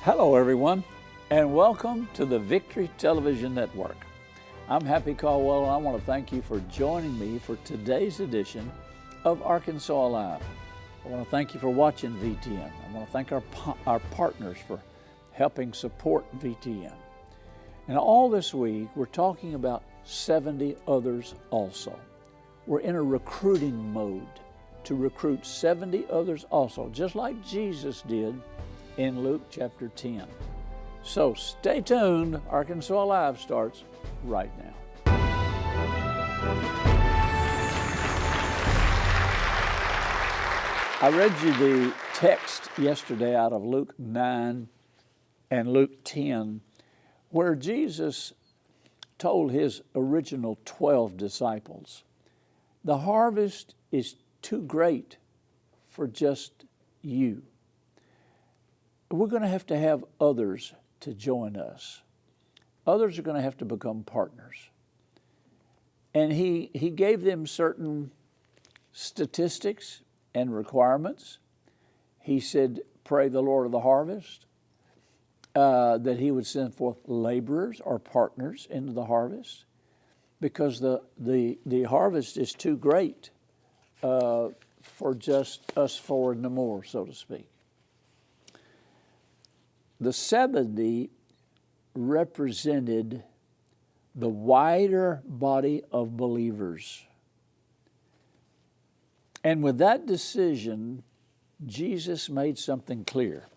Hello, everyone, and welcome to the Victory Television Network. I'm Happy Caldwell, and I want to thank you for joining me for today's edition of Arkansas Alive. I want to thank you for watching VTN. I want to thank our partners for helping support VTN. And all this week, we're talking about 70 others also. We're in a recruiting mode to recruit 70 others also, just like Jesus did in Luke chapter 10. So stay tuned. Arkansas Alive starts right now. I read you the text yesterday out of Luke 9 and Luke 10, where Jesus told his original 12 disciples, the harvest is too great for just you. We're going to have others to join us. Others are going to have to become partners. And he gave them certain statistics and requirements. He said, pray the Lord of the harvest, that he would send forth laborers or partners into the harvest, because the harvest is too great for just us four and no more, so to speak. The 70 represented the wider body of believers. And with that decision, Jesus made something clear.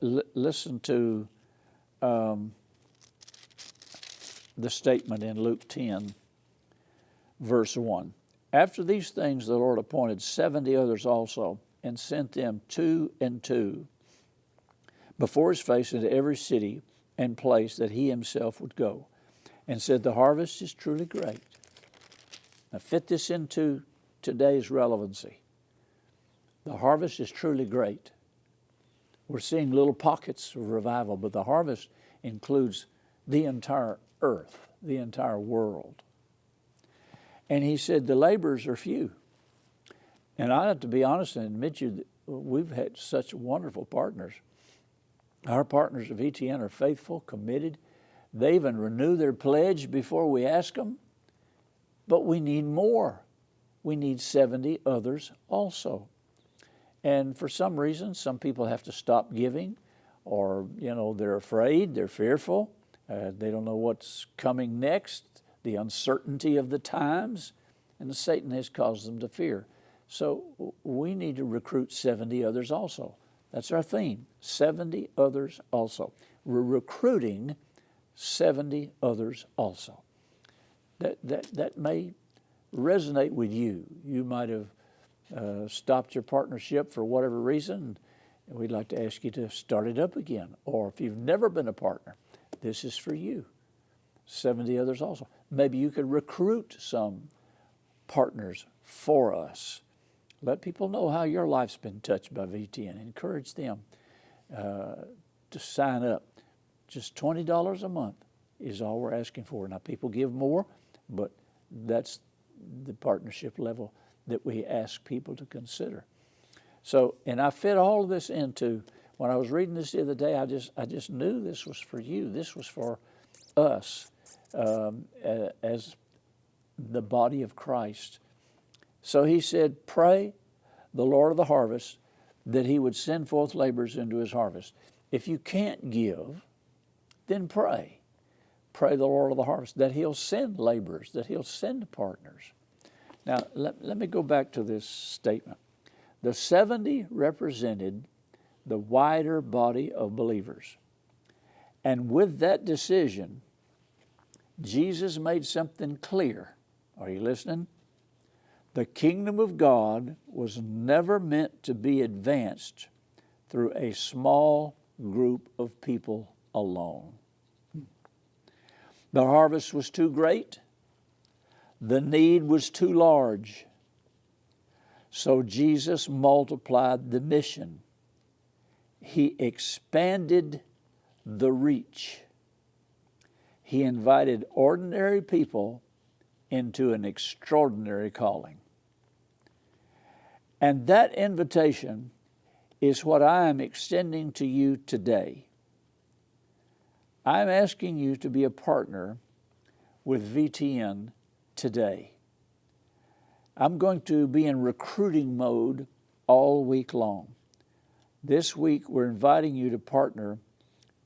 Listen to the statement in Luke 10, verse 1. After these things, the Lord appointed 70 others also, and sent them two and two before his face into every city and place that he himself would go, and said, the harvest is truly great. Now fit this into today's relevancy. The harvest is truly great. We're seeing little pockets of revival, but the harvest includes the entire earth, the entire world. And he said, the laborers are few. And I have to be honest and admit you that we've had such wonderful partners. Our partners of VTN are faithful, committed. They even renew their pledge before we ask them. But we need more. We need 70 others also. And for some reason, some people have to stop giving, or, they're afraid, they're fearful. They don't know what's coming next, the uncertainty of the times, and Satan has caused them to fear. So we need to recruit 70 others also. That's our theme, 70 others also. We're recruiting 70 others also. That may resonate with you. You might have stopped your partnership for whatever reason, and we'd like to ask you to start it up again. Or if you've never been a partner, this is for you. 70 others also. Maybe you could recruit some partners for us. Let people know how your life's been touched by VTN. Encourage them to sign up. Just $20 a month is all we're asking for. Now, people give more, but that's the partnership level that we ask people to consider. So, and I fit all of this into, when I was reading this the other day, I just knew this was for you. This was for us as the body of Christ. So he said, pray the Lord of the harvest that he would send forth laborers into his harvest. If you can't give, then pray. Pray the Lord of the harvest that he'll send laborers, that he'll send partners. Now, let me go back to this statement. The 70 represented the wider body of believers. And with that decision, Jesus made something clear. Are you listening? The kingdom of God was never meant to be advanced through a small group of people alone. The harvest was too great. The need was too large. So Jesus multiplied the mission. He expanded the reach. He invited ordinary people into an extraordinary calling. And that invitation is what I am extending to you today. I'm asking you to be a partner with VTN today. I'm going to be in recruiting mode all week long. This week, we're inviting you to partner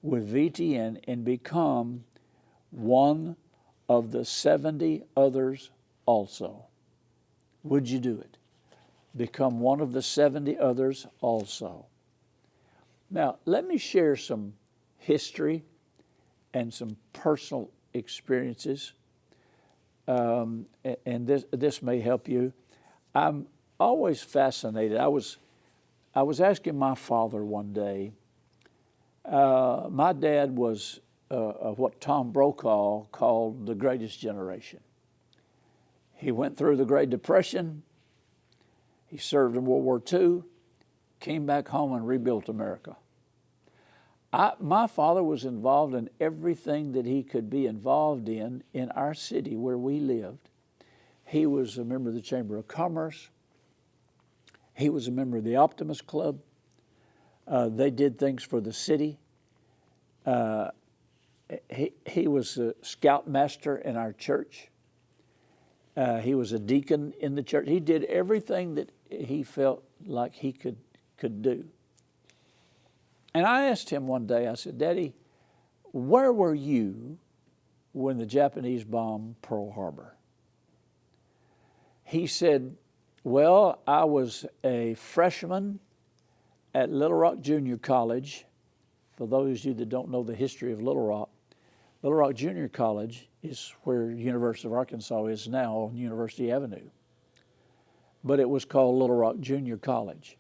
with VTN and become one of the 70 others also. Would you do it? Become one of the 70 others also. Now, let me share some history and some personal experiences, and this may help you. I'm always fascinated. I was asking my father one day. My dad was what Tom Brokaw called the greatest generation. He went through the Great Depression. He served in World War II, came back home and rebuilt America. My father was involved in everything that he could be involved in our city where we lived. He was a member of the Chamber of Commerce. He was a member of the Optimist Club. They did things for the city. He was a scoutmaster in our church. He was a deacon in the church. He did everything that he felt like he could do. And I asked him one day, I said, Daddy, where were you when the Japanese bombed Pearl Harbor? He said, well, I was a freshman at Little Rock Junior College. For those of you that don't know the history of Little Rock Junior College is where University of Arkansas is now on University Avenue. But it was called Little Rock Junior College.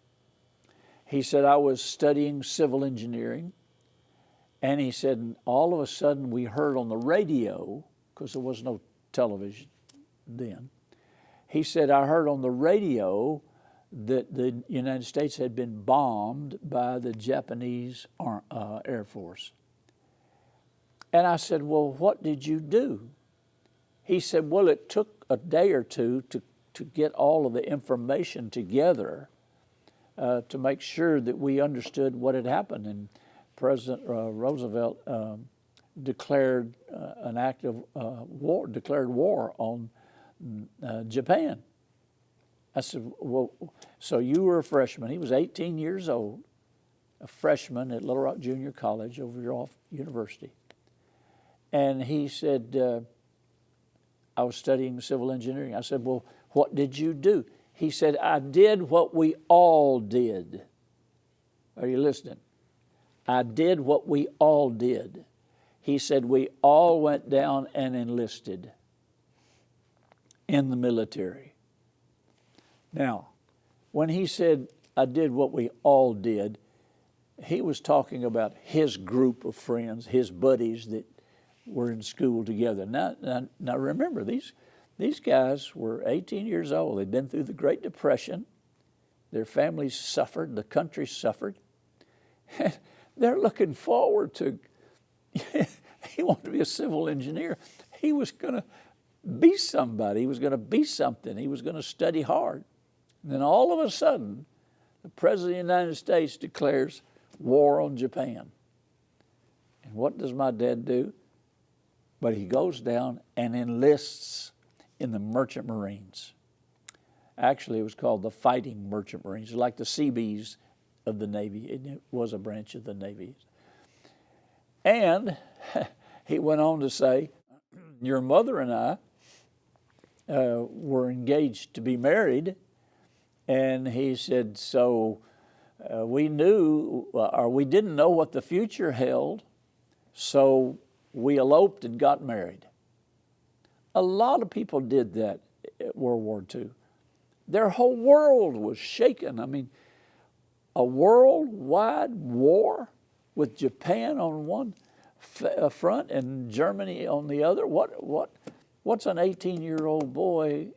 He said, I was studying civil engineering, and he said, all of a sudden we heard on the radio, because there was no television then, he said, I heard on the radio that the United States had been bombed by the Japanese Air Force. And I said, well, what did you do? He said, well, it took a day or two to get all of the information together to make sure that we understood what had happened. And President Roosevelt declared an act of war, declared war on Japan. I said, well, so you were a freshman. He was 18 years old, a freshman at Little Rock Junior College over off University. And he said, I was studying civil engineering. I said, well, what did you do? He said, I did what we all did. Are you listening? I did what we all did. He said, we all went down and enlisted in the military. Now, when he said, I did what we all did, he was talking about his group of friends, his buddies that were in school together. Now remember, these guys were 18 years old. They'd been through the Great Depression. Their families suffered. The country suffered. They're looking forward to, he wanted to be a civil engineer. He was going to be somebody. He was going to be something. He was going to study hard. And then all of a sudden, the President of the United States declares war on Japan. And what does my dad do? But he goes down and enlists in the Merchant Marines. Actually, it was called the Fighting Merchant Marines, like the Seabees of the Navy. It was a branch of the Navy. And he went on to say, your mother and I were engaged to be married. And he said, so we knew, or we didn't know what the future held, so we eloped and got married. A lot of people did that at World War II. Their whole world was shaken. I mean, a worldwide war with Japan on one front and Germany on the other. What's an 18-year-old boy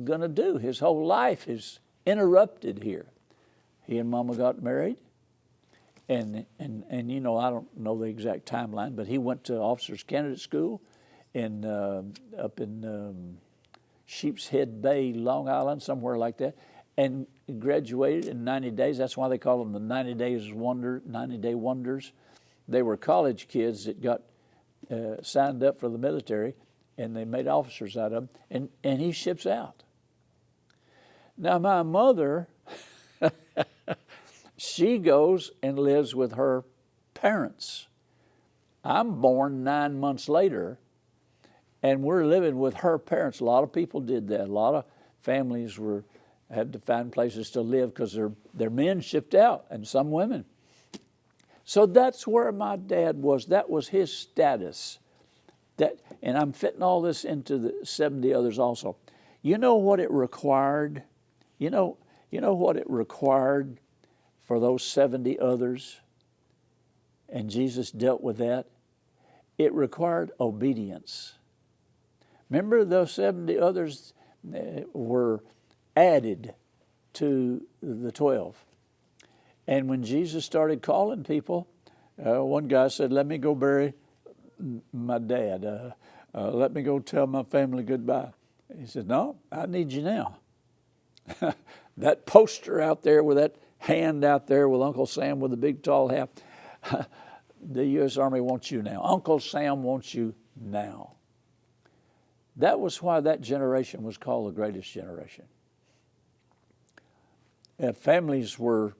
going to do? His whole life is interrupted here. He and Mama got married. And you know, I don't know the exact timeline, but he went to Officers Candidate School up in Sheep's Head Bay, Long Island, somewhere like that, and graduated in 90 days. That's why they call them the 90 Day Wonders. They were college kids that got signed up for the military, and they made officers out of them, and he ships out. Now, my mother, she goes and lives with her parents. I'm born 9 months later, and we're living with her parents. A lot of people did that. A lot of families had to find places to live because their men shipped out, and some women. So that's where my dad was. That was his status. And I'm fitting all this into the 70 others also. You know what it required? You know what it required for those 70 others? And Jesus dealt with that. It required obedience. Remember, those 70 others were added to the 12. And when Jesus started calling people, one guy said, let me go bury my dad. Let me go tell my family goodbye. He said, no, I need you now. That poster out there with that hand out there with Uncle Sam with the big tall hat, the U.S. Army wants you now. Uncle Sam wants you now. That was why that generation was called the greatest generation. Families were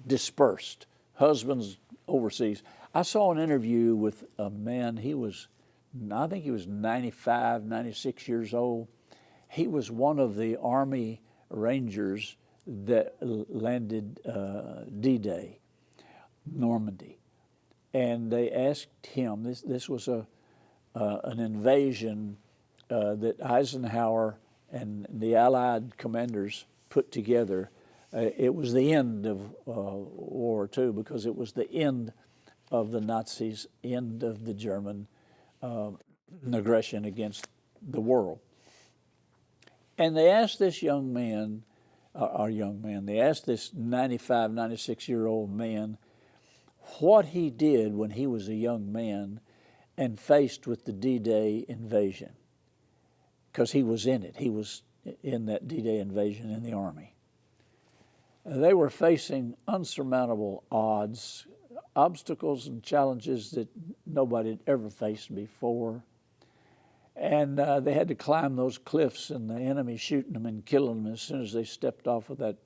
dispersed, husbands overseas. I saw an interview with a man, I think he was 95, 96 years old. He was one of the Army Rangers that landed D-Day, Normandy. And they asked him, this was an invasion that Eisenhower and the Allied commanders put together. It was the end of World War II because it was the end of the Nazis, end of the German aggression against the world. And they asked this young man, they asked this 95, 96-year-old man what he did when he was a young man and faced with the D-Day invasion. Because he was in it. He was in that D-Day invasion in the Army. They were facing unsurmountable odds, obstacles and challenges that nobody had ever faced before. And they had to climb those cliffs, and the enemy shooting them and killing them as soon as they stepped off of that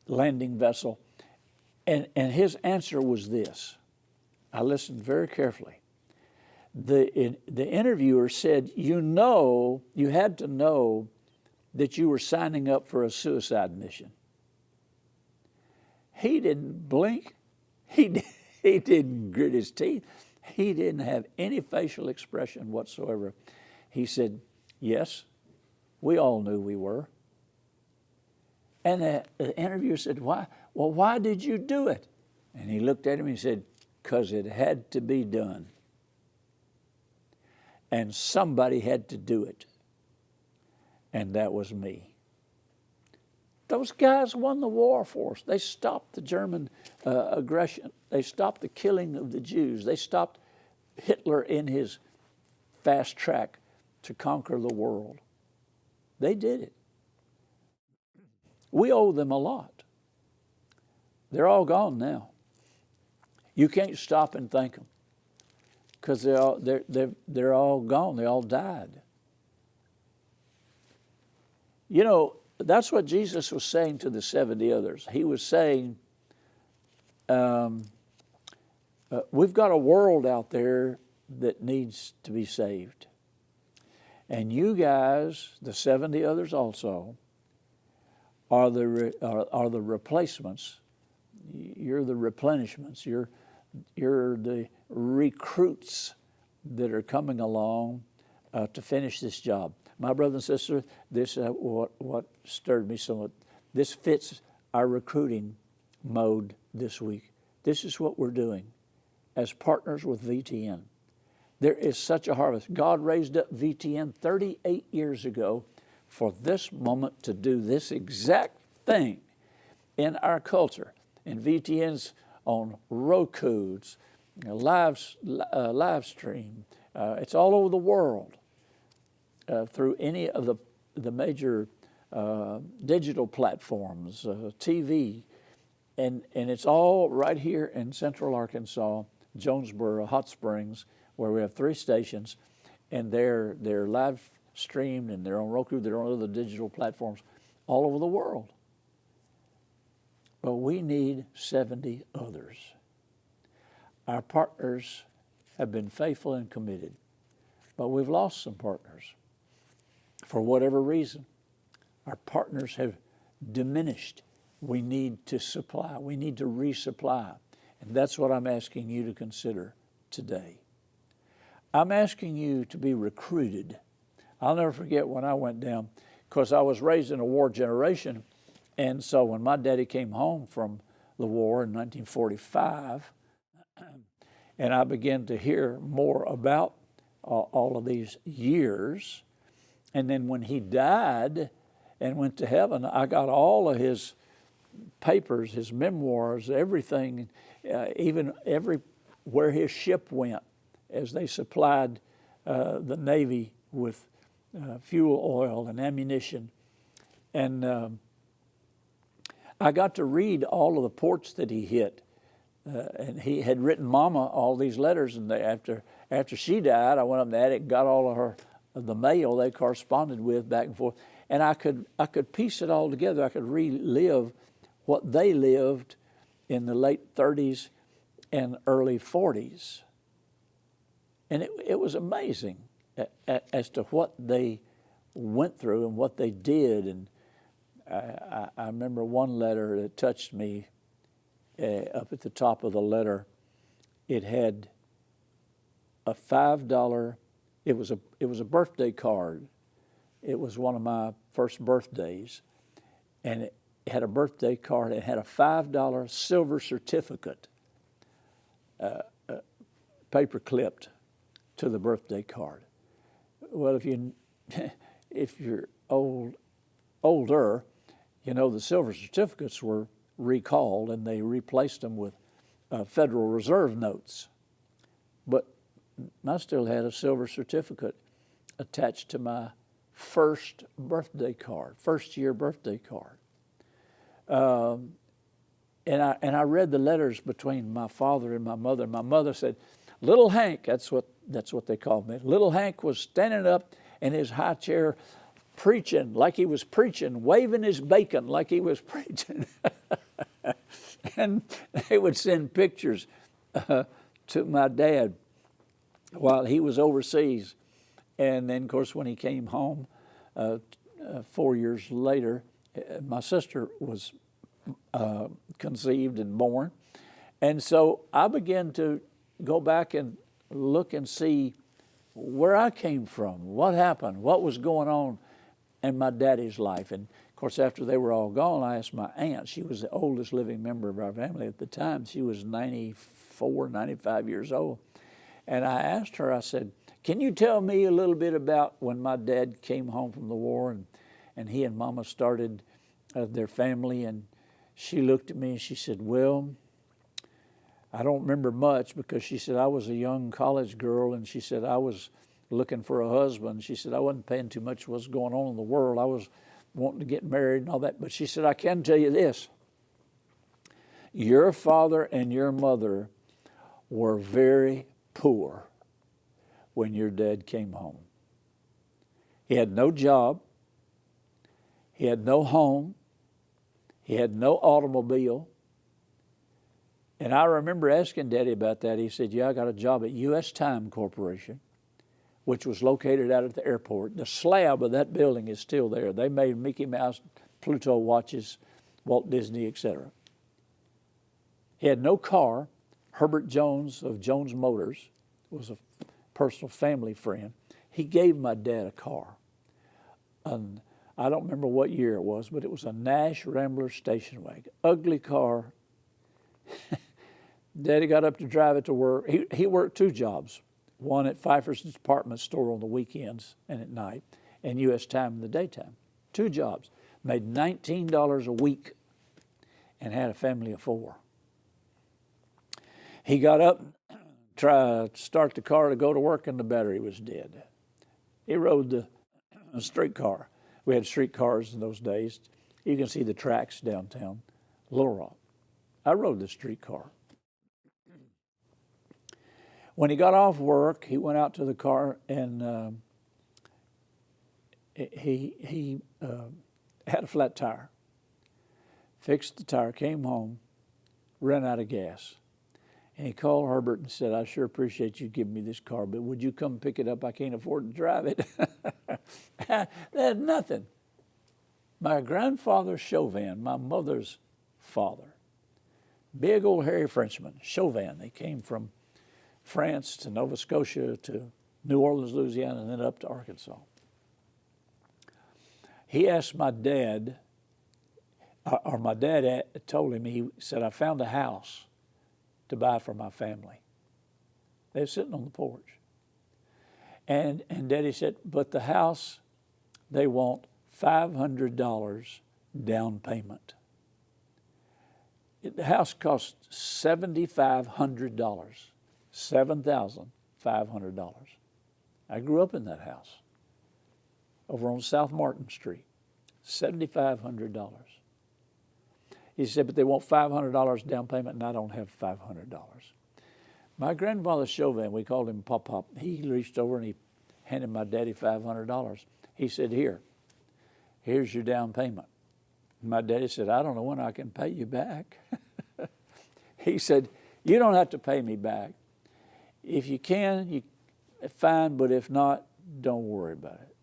landing vessel. And his answer was this. I listened very carefully. The interviewer said, you had to know that you were signing up for a suicide mission. He didn't blink. He didn't grit his teeth. He didn't have any facial expression whatsoever. He said, yes, we all knew we were. And the interviewer said, why? Well, why did you do it? And he looked at him and he said, because it had to be done. And somebody had to do it. And that was me. Those guys won the war for us. They stopped the German aggression. They stopped the killing of the Jews. They stopped Hitler in his fast track to conquer the world. They did it. We owe them a lot. They're all gone now. You can't stop and thank them because they're all gone. They all died. You know, that's what Jesus was saying to the 70 others. He was saying, we've got a world out there that needs to be saved. And you guys, the 70 others also, are the replacements. You're the replenishments. You're the recruits that are coming along to finish this job. My brother and sister, this what stirred me so much. This fits our recruiting mode this week. This is what we're doing as partners with VTN. There is such a harvest. God raised up VTN 38 years ago for this moment to do this exact thing in our culture. And VTN's on Roku's, live stream. It's all over the world. Through any of the major digital platforms, TV, and it's all right here in central Arkansas, Jonesboro, Hot Springs, where we have 3 stations, and they're live streamed, and they're on Roku, they're on other digital platforms all over the world. But we need 70 others. Our partners have been faithful and committed, but we've lost some partners for whatever reason. Our partners have diminished. We need to supply. We need to resupply. And that's what I'm asking you to consider today. I'm asking you to be recruited. I'll never forget when I went down, because I was raised in a war generation, and so when my daddy came home from the war in 1945, and I began to hear more about all of these years, and then when he died and went to heaven, I got all of his papers, his memoirs, everything, even where his ship went as they supplied the Navy with fuel oil and ammunition. And I got to read all of the ports that he hit. And he had written Mama all these letters, and after she died, I went up in the attic and got all of the mail they corresponded with back and forth. And I could piece it all together. I could relive what they lived in the late 30s and early 40s. And it was amazing as to what they went through and what they did. And I remember one letter that touched me. Up at the top of the letter, it had a $5. It was a birthday card. It was one of my first birthdays, and it had a birthday card. It had a $5 silver certificate, paper clipped to the birthday card. Well, if you're older, you know the silver certificates were recalled, and they replaced them with Federal Reserve notes. But I still had a silver certificate attached to my first year birthday card. And I read the letters between my father and my mother. My mother said, "Little Hank," that's what they called me. Little Hank was standing up in his high chair, preaching like he was preaching, waving his bacon like he was preaching. And they would send pictures to my dad while he was overseas. And then, of course, when he came home 4 years later, my sister was conceived and born. And so I began to go back and look and see where I came from, what happened, what was going on in my daddy's life. And of course, after they were all gone, I asked my aunt. She was the oldest living member of our family at the time. She was 94, 95 years old. And I asked her, I said, "Can you tell me a little bit about when my dad came home from the war and he and Mama started their family?" And she looked at me and she said, "Well, I don't remember much," because she said, "I was a young college girl," and she said, "I was looking for a husband." She said, "I wasn't paying too much what's going on in the world. I was wanting to get married and all that." But she said, "I can tell you this. Your father and your mother were very poor when your dad came home. He had no job. He had no home. He had no automobile." And I remember asking Daddy about that. He said, "Yeah, I got a job at U.S. Time Corporation, which was located out at the airport. The slab of that building is still there. They made Mickey Mouse, Pluto watches, Walt Disney, etc." He had no car. Herbert Jones of Jones Motors was a personal family friend. He gave my dad a car. And I don't remember what year it was, but it was a Nash Rambler station wagon. Ugly car. Daddy got up to drive it to work. He worked 2 jobs. One at Pfeiffer's department store on the weekends and at night, and U.S. Time in the daytime. 2 jobs. Made $19 a week and had a family of 4. He got up, tried to start the car to go to work, and the battery was dead. He rode the streetcar. We had streetcars in those days. You can see the tracks downtown Little Rock. I rode the streetcar. When he got off work, he went out to the car and he had a flat tire. Fixed the tire, came home, ran out of gas. And he called Herbert and said, I sure appreciate you giving me this car, but would you come pick it up? I can't afford to drive it. They had nothing. My grandfather Chauvin, my mother's father, big old hairy Frenchman, Chauvin. They came from France to Nova Scotia to New Orleans, Louisiana, and then up to Arkansas. He asked my dad, or my dad told him, he said, I found a house to buy for my family. They were sitting on the porch. And Daddy said, but the house, they want $500 down payment. The house cost $7,500, $7,500. I grew up in that house over on South Martin Street, $7,500. He said, but they want $500 down payment, and I don't have $500. My grandfather Chauvin, we called him Pop-Pop, he reached over and he handed my daddy $500. He said, here's your down payment. My daddy said, I don't know when I can pay you back. He said, you don't have to pay me back. If you can, fine, but if not, don't worry about it.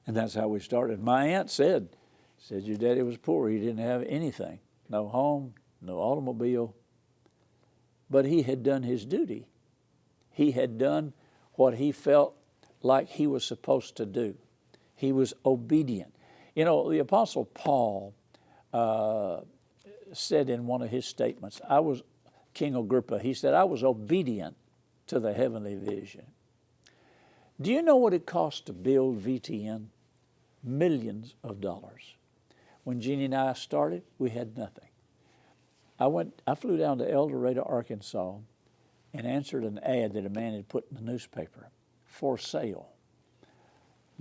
And that's how we started. My aunt said your daddy was poor. He didn't have anything, no home, no automobile. But he had done his duty. He had done what he felt like he was supposed to do. He was obedient. You know, the Apostle Paul said in one of his statements, King Agrippa, he said, I was obedient to the heavenly vision. Do you know what it cost to build VTN? Millions of dollars. When Jeannie and I started, we had nothing. I flew down to El Dorado, Arkansas, and answered an ad that a man had put in the newspaper, for sale,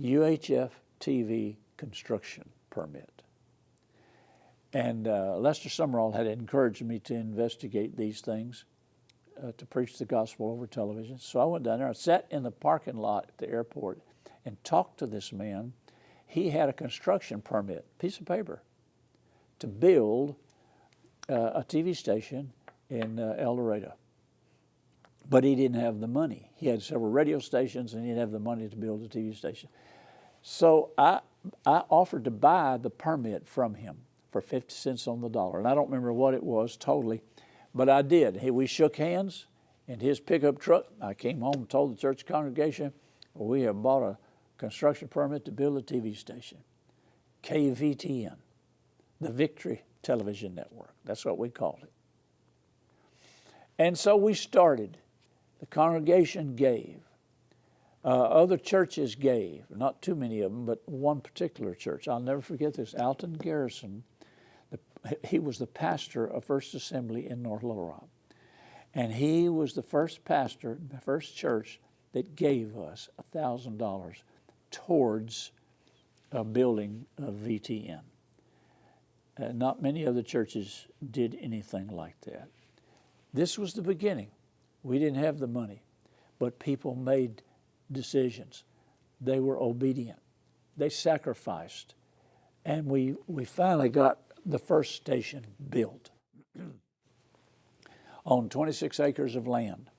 UHF TV construction permit. And Lester Summerall had encouraged me to investigate these things, to preach the gospel over television. So I went down there, I sat in the parking lot at the airport and talked to this man. He had a construction permit, piece of paper, to build a TV station in El Dorado. But he didn't have the money. He had several radio stations and he didn't have the money to build a TV station. So I offered to buy the permit from him for 50 cents on the dollar. And I don't remember what it was totally, but I did. We shook hands in his pickup truck. I came home and told the church congregation, we have bought a construction permit to build a TV station, KVTN, the Victory Television Network. That's what we called it. And so we started. The congregation gave. Other churches gave, not too many of them, but one particular church. I'll never forget this. Alton Garrison, he was the pastor of First Assembly in North Little Rock. And he was the first pastor, the first church that gave us $1,000 towards building a VTN. Not many other churches did anything like that. This was the beginning. We didn't have the money, but people made decisions. They were obedient. They sacrificed. And we finally got the first station built on 26 acres of land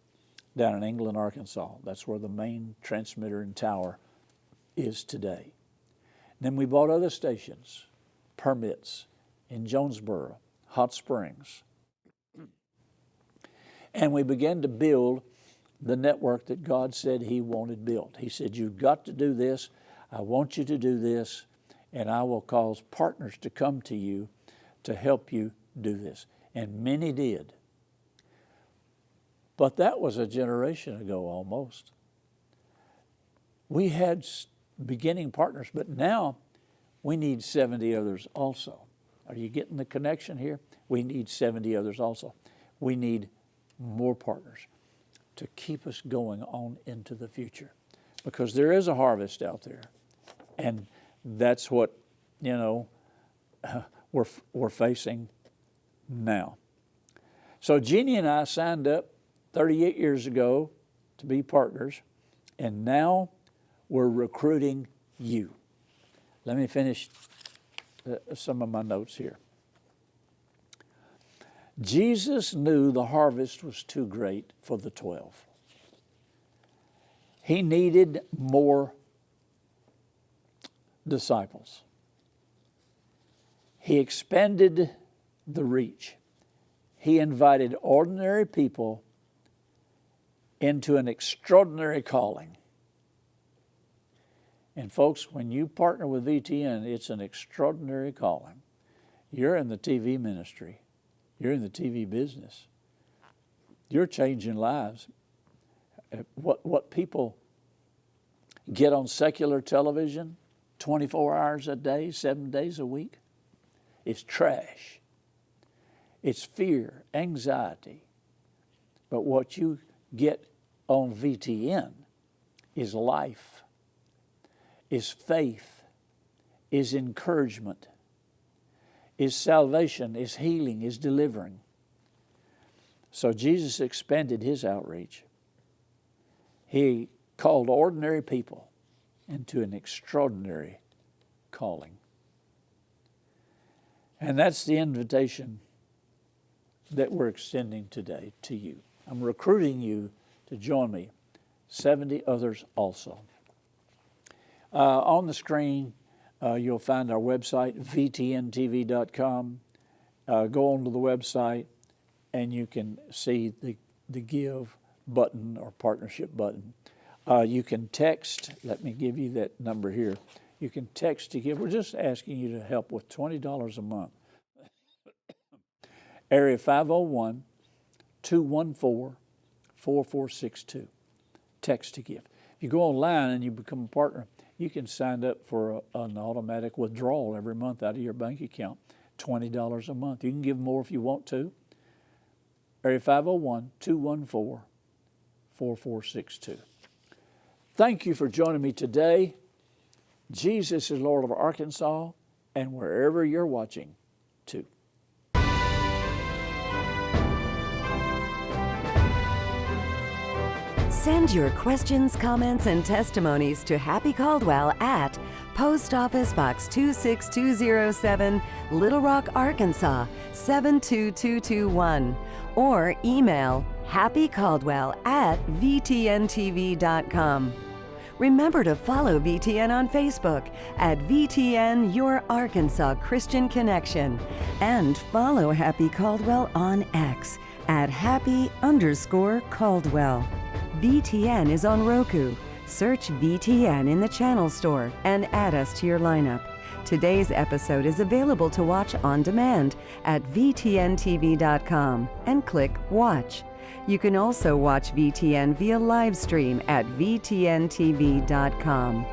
down in England, Arkansas. That's where the main transmitter and tower is today. Then we bought other stations, permits in Jonesboro, Hot Springs. And we began to build the network that God said He wanted built. He said, you've got to do this. I want you to do this. And I will cause partners to come to you to help you do this. And many did. But that was a generation ago almost. We had beginning partners, but now we need 70 others also. Are you getting the connection here? We need 70 others also. We need more partners to keep us going on into the future, because there is a harvest out there, and that's what we're facing now. So Jeannie and I signed up 38 years ago to be partners, and now we're recruiting you. Let me finish some of my notes here. Jesus knew the harvest was too great for the 12. He needed more disciples. He expanded the reach. He invited ordinary people into an extraordinary calling. And folks, when you partner with VTN, it's an extraordinary calling. You're in the TV ministry. You're in the TV business. You're changing lives. What people get on secular television 24 hours a day, 7 days a week, is trash. It's fear, anxiety. But what you get on VTN is life, is faith, is encouragement, is salvation, is healing, is delivering. So Jesus expanded his outreach. He called ordinary people into an extraordinary calling. And that's the invitation that we're extending today to you. I'm recruiting you to join me, 70 others also. On the screen, you'll find our website, vtntv.com. Go onto the website and you can see the give button or partnership button. You can text, let me give you that number here. You can text to give. We're just asking you to help with $20 a month. Area 501-214-4462. Text to give. If you go online and you become a partner, you can sign up for an automatic withdrawal every month out of your bank account, $20 a month. You can give more if you want to. Area 501-214-4462. Thank you for joining me today. Jesus is Lord of Arkansas, and wherever you're watching, too. Send your questions, comments, and testimonies to Happy Caldwell at Post Office Box 26207, Little Rock, Arkansas 72221, or email happycaldwell@vtntv.com. Remember to follow VTN on Facebook at VTN Your Arkansas Christian Connection, and follow Happy Caldwell on X at Happy_Caldwell. VTN is on Roku. Search VTN in the channel store and add us to your lineup. Today's episode is available to watch on demand at vtntv.com and click Watch. You can also watch VTN via live stream at vtntv.com.